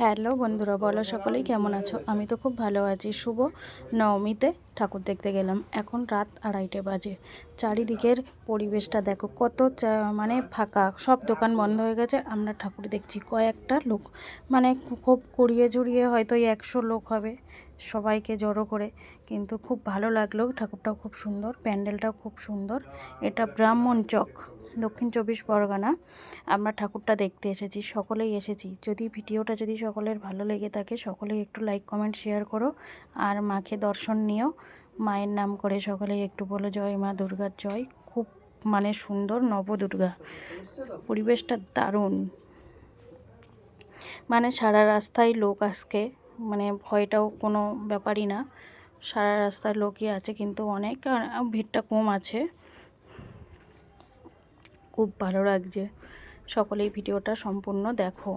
Hello বন্ধুরা, বলো সকলেই কেমন আছো? আমি তো খুব ভালো আছি। শুভ নবমীতে ঠাকুর দেখতে গেলাম। এখন রাত 2:30 বাজে। চারিদিকের পরিবেশটা দেখো, কত মানে ফাঁকা, সব দোকান বন্ধ হয়ে গেছে। আমরা ঠাকুর দেখছি, কয়েকটা লোক, মানে খুব কুড়িয়ে জুড়িয়ে হয়তো 100 লোক হবে, সবাইকে জড়ো করে। কিন্তু খুব ভালো লাগলো, ঠাকুরটাও খুব সুন্দর, প্যান্ডেলটাও খুব সুন্দর। এটা ব্রাহ্মণচক, দক্ষিণ 24 পরগনা। আমরা ঠাকুরটা দেখতে এসেছি, সকলেই এসেছি। ভিডিওটা যদি সকলের ভালো লেগে থাকে, সকলেই একটু লাইক কমেন্ট শেয়ার করো, আর মাকে দর্শন নিও। মায়ের নাম করে সকলেই একটু বলো জয় মা দুর্গার জয়। খুব মানে সুন্দর নবদুর্গা, পরিবেশটা দারুণ। মানে সারা রাস্তায় লোক আজকে, মানে ভয়টাও কোনো ব্যাপারই না, সারা রাস্তায় লোকই আছে, কিন্তু অনেক ভিড়টা কম আছে। খুব ভালো লাগছে, সকলেই ভিডিওটা সম্পূর্ণ দেখো।